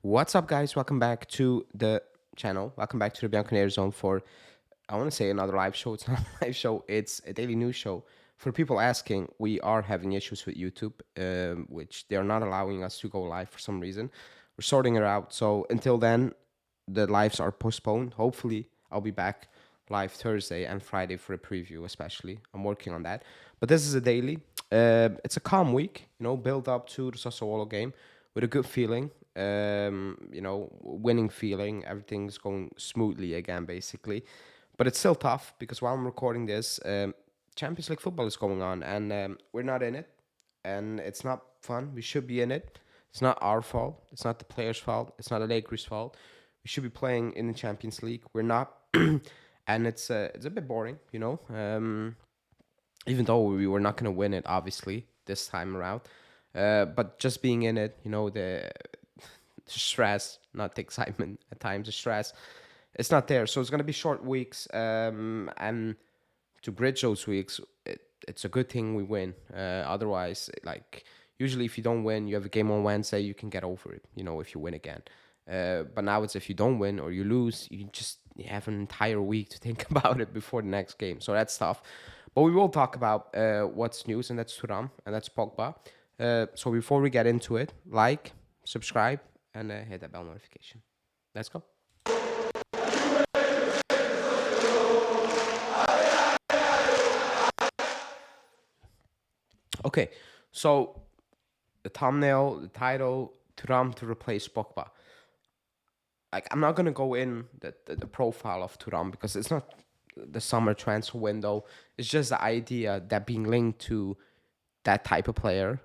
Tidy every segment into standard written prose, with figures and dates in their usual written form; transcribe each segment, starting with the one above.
What's up, guys? Welcome back to the channel. Welcome back to the Bianconair Zone for, I want to say, another live show. It's not a live show, it's a daily news show. For people asking, we are having issues with YouTube, which they're not allowing us to go live for some reason. We're sorting it out. So until then, the lives are postponed. Hopefully, I'll be back live Thursday and Friday for a preview, especially. I'm working on that. But this is a daily. It's a calm week, build up to the Sassuolo game with a good feeling, winning feeling. Everything's going smoothly again, basically. But it's still tough because while I'm recording this, Champions League football is going on and we're not in it. And it's not fun. We should be in it. It's not our fault. It's not the players' fault. It's not the Lakers' fault. We should be playing in the Champions League. We're not. And it's a bit boring, even though we were not going to win it, obviously, this time around. But just being in it, the stress, not the excitement at times, the stress, it's not there. So it's going to be short weeks. And to bridge those weeks, it's a good thing we win. Otherwise, like, usually if you don't win, you have a game on Wednesday, you can get over it, if you win again. But now it's if you don't win or you lose, you have an entire week to think about it before the next game. So that's tough. But we will talk about what's news, and that's Thuram, and that's Pogba. So before we get into it, like, subscribe, and hit that bell notification. Let's go. Okay, so the thumbnail, the title, Thuram to replace Pogba. Like, I'm not gonna go in the profile of Thuram because it's not the summer transfer window. It's just the idea that being linked to that type of player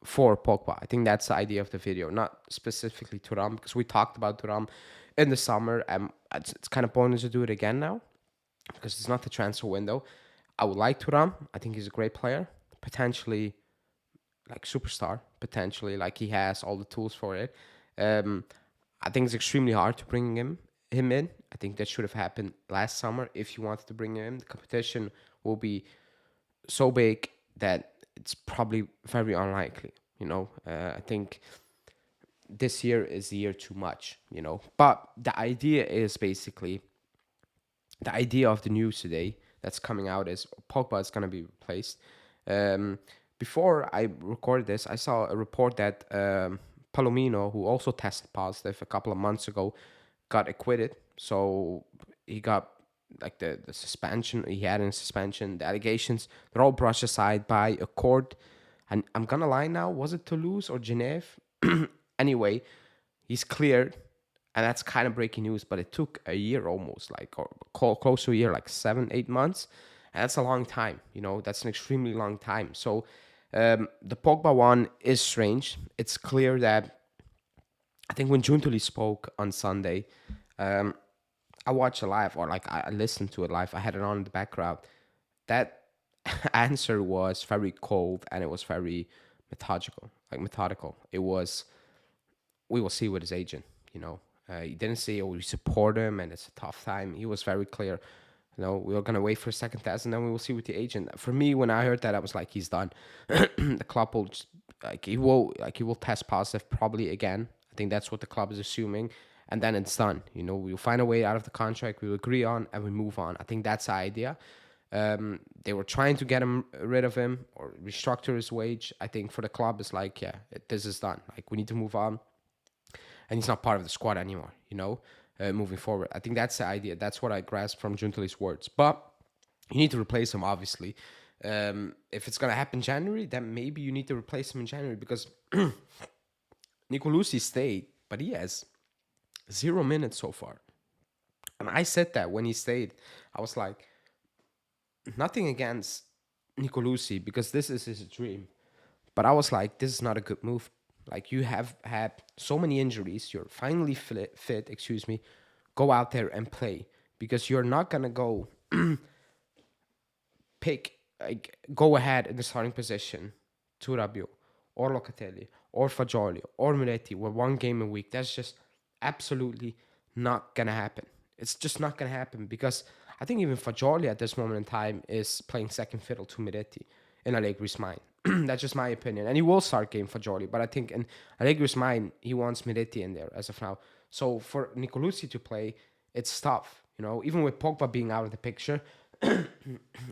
for Pogba. I think that's the idea of the video, not specifically Thuram, because we talked about Thuram in the summer, and it's kind of pointless to do it again now because it's not the transfer window. I would like Thuram. I think he's a great player, potentially like superstar, potentially like he has all the tools for it. I think it's extremely hard to bring him in. I think that should have happened last summer if you wanted to bring him in. The competition will be so big that it's probably very unlikely. I think this year is the year too much. But the idea is basically the idea of the news today that's coming out is Pogba is going to be replaced. Before I recorded this, I saw a report that Palomino, who also tested positive a couple of months ago, got acquitted. So he got like the suspension he had in suspension. The allegations, they're all brushed aside by a court. And I'm gonna lie now, was it Toulouse or Geneva? Anyway, he's cleared, and that's kind of breaking news. But it took a year almost, like, or close to a year, like 7-8 months, and that's a long time. That's an extremely long time. So the Pogba one is strange. It's clear that I think when Juntuli spoke on Sunday, I watched it live, or like I listened to it live. I had it on in the background. That answer was very cold and it was very methodical. It was, we will see with his agent. He didn't say, "Oh, we support him and it's a tough time." He was very clear. We are gonna wait for a second test and then we will see with the agent. For me, when I heard that, I was like, he's done. The club will just, he will test positive probably again. I think that's what the club is assuming, and then it's done. We'll find a way out of the contract. We'll agree on and we move on. I think that's the idea. They were trying to get rid of him or restructure his wage. I think for the club, it's like, yeah, this is done. Like, we need to move on, and he's not part of the squad anymore. Moving forward, I think that's the idea. That's what I grasped from Juntuli's words. But you need to replace him, obviously. If it's gonna happen January, then maybe you need to replace him in January because Nicolucci stayed, but he has 0 minutes so far. And I said that when he stayed, I was like, nothing against Nicolucci because this is his dream. But I was like, this is not a good move. Like, you have had so many injuries. You're finally fit, excuse me. Go out there and play because you're not going to go go ahead in the starting position to Rabiot or Locatelli or Fagioli or Miretti with one game a week. That's just absolutely not going to happen. It's just not going to happen because I think even Fagioli at this moment in time is playing second fiddle to Miretti in Allegri's mind. That's just my opinion. And he will start game for Jordi. But I think in Allegri's mind, he wants Miretti in there as of now. So for Nicolucci to play, it's tough. Even with Pogba being out of the picture,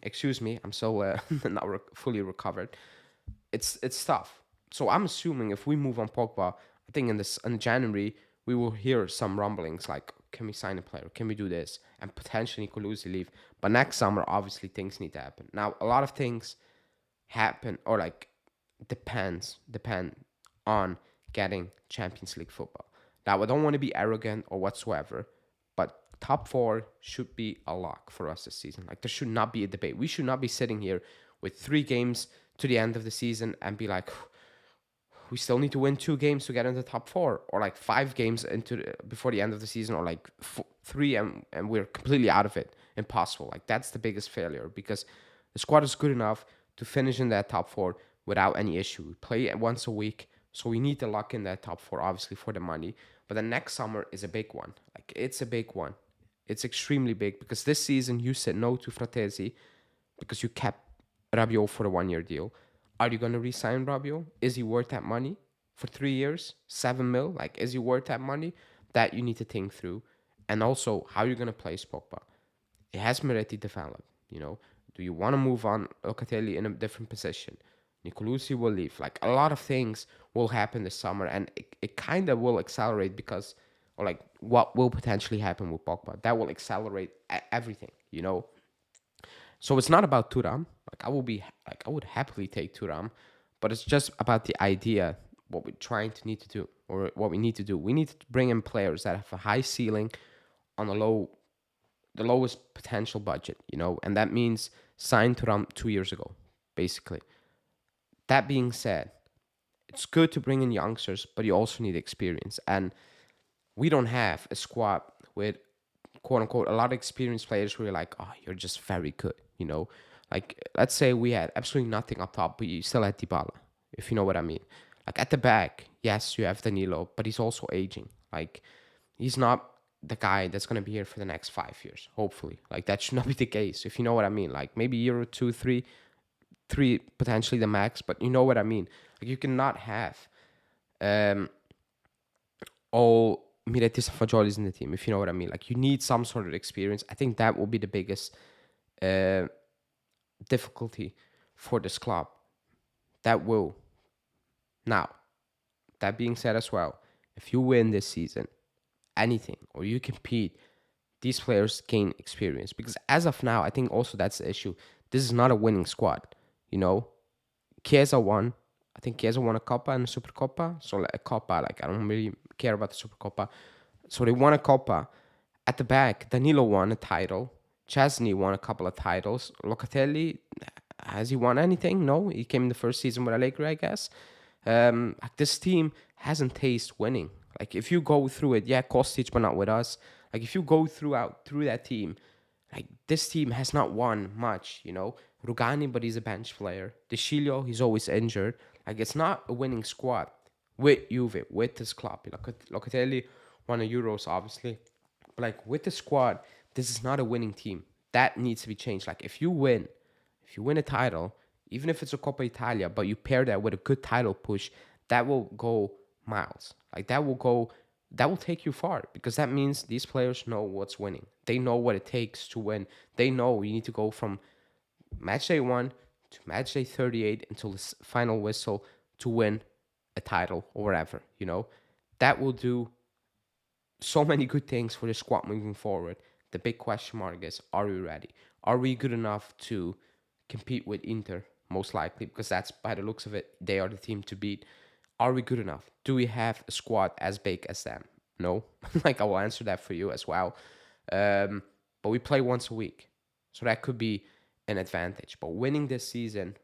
excuse me, I'm still not fully recovered. It's tough. So I'm assuming if we move on Pogba, I think in January we will hear some rumblings like, can we sign a player? Can we do this? And potentially Nicolucci leave. But next summer, obviously things need to happen. Now a lot of things happen or like depend on getting Champions League football. Now I don't want to be arrogant or whatsoever, but top four should be a lock for us this season. Like there should not be a debate. We should not be sitting here with 3 games to the end of the season and be like, we still need to win 2 games to get into the top four, or like 5 games before the end of the season, or like 3 and we're completely out of it. Impossible. Like that's the biggest failure because the squad is good enough to finish in that top four without any issue. We play once a week, so we need to lock in that top four, obviously for the money. But the next summer is a big one. Like it's a big one. It's extremely big because this season you said no to Fratesi because you kept Rabiot for a 1-year deal. Are you going to re-sign Rabiot? Is he worth that money for 3 years, 7 mil? Like, is he worth that money? That you need to think through. And also, how you're going to place Pogba. It has Miretti developed, Do you want to move on Locatelli in a different position? Nicolucci will leave. Like, a lot of things will happen this summer, and it kind of will accelerate because, or like, what will potentially happen with Pogba. That will accelerate everything, So it's not about Thuram. I would happily take Thuram, but it's just about the idea, what we're trying to need to do, or what we need to do. We need to bring in players that have a high ceiling on the lowest potential budget, and that means sign Thuram 2 years ago, basically. That being said, it's good to bring in youngsters, but you also need experience, and we don't have a squad with quote unquote a lot of experienced players who are like, oh, you're just very good, Like let's say we had absolutely nothing up top, but you still had Dybala, if you know what I mean. Like at the back, yes, you have Danilo, but he's also aging. Like he's not the guy that's gonna be here for the next 5 years, hopefully. Like that should not be the case, if you know what I mean. Like maybe a year or two, three potentially the max, but you know what I mean. Like you cannot have all Miretis and Fagioli's in the team, if you know what I mean. Like you need some sort of experience. I think that will be the biggest difficulty for this club. That will. Now, that being said as well, if you win this season, anything, or you compete, these players gain experience. Because as of now, I think also that's the issue. This is not a winning squad, Chiesa won. I think Chiesa won a Coppa and a Supercoppa. So like a Coppa, like I don't really care about the Supercoppa. So they won a Coppa. At the back, Danilo won a title. Chesney won a couple of titles. Locatelli, has he won anything? No, he came in the first season with Allegri, I guess. Like this team hasn't tasted winning. Like if you go through it, yeah, Kostic, but not with us. Like if you go through that team, like this team has not won much, Rugani, but he's a bench player. De Sciglio, he's always injured. Like it's not a winning squad with Juve, with this club. Locatelli won the Euros, obviously. But like with the squad, this is not a winning team. That needs to be changed. Like if you win a title, even if it's a Coppa Italia, but you pair that with a good title push, that will go miles. Like that will take you far because that means these players know what's winning. They know what it takes to win. They know you need to go from match day 1 to match day 38 until the final whistle to win a title or whatever, That will do so many good things for the squad moving forward. The big question mark is, are we ready? Are we good enough to compete with Inter? Most likely, because that's, by the looks of it, they are the team to beat. Are we good enough? Do we have a squad as big as them? No. Like, I will answer that for you as well. But we play once a week. So that could be an advantage. But winning this season,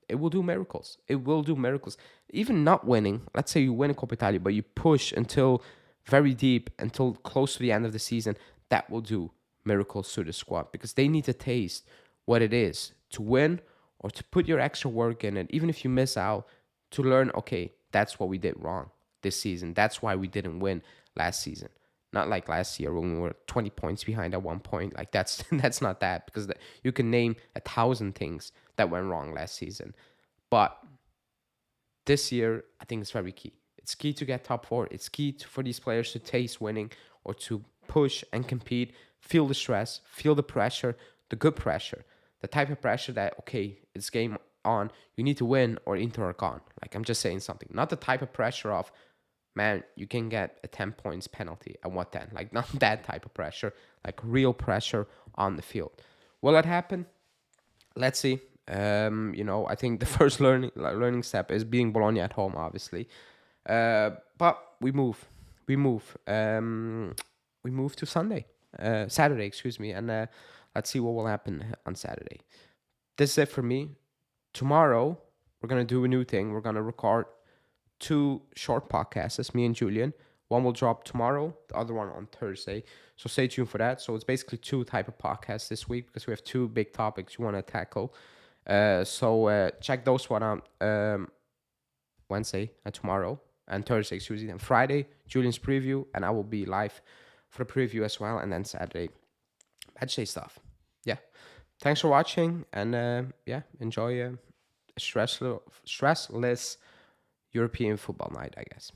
it will do miracles. It will do miracles. Even not winning, let's say you win a Coppa Italia, but you push until very deep, until close to the end of the season, that will do miracles to the squad because they need to taste what it is to win or to put your extra work in it. Even if you miss out, to learn, okay, that's what we did wrong this season. That's why we didn't win last season. Not like last year when we were 20 points behind at one point. Like that's not that because you can name 1,000 things that went wrong last season. But this year, I think it's very key. It's key to get top four. It's key for these players to taste winning or to push and compete, feel the stress, feel the pressure, the good pressure, the type of pressure that, okay, it's game on, you need to win or Inter are gone. Like, I'm just saying something. Not the type of pressure of, man, you can get a 10 points penalty. And what then? Like, not that type of pressure, like real pressure on the field. Will it happen? Let's see. I think the first learning step is beating Bologna at home, obviously. But we move. We move. We move to Saturday, excuse me. And let's see what will happen on Saturday. This is it for me. Tomorrow, we're going to do a new thing. We're going to record 2 short podcasts. It's me and Julian. One will drop tomorrow, the other one on Thursday. So stay tuned for that. So it's basically 2 type of podcasts this week because we have 2 big topics we want to tackle. So check those one out Wednesday and tomorrow and Thursday, excuse me. And Friday, Julian's preview, and I will be live for the preview as well. And then Saturday, matchday stuff. Yeah. Thanks for watching, and enjoy a stressless European football night, I guess.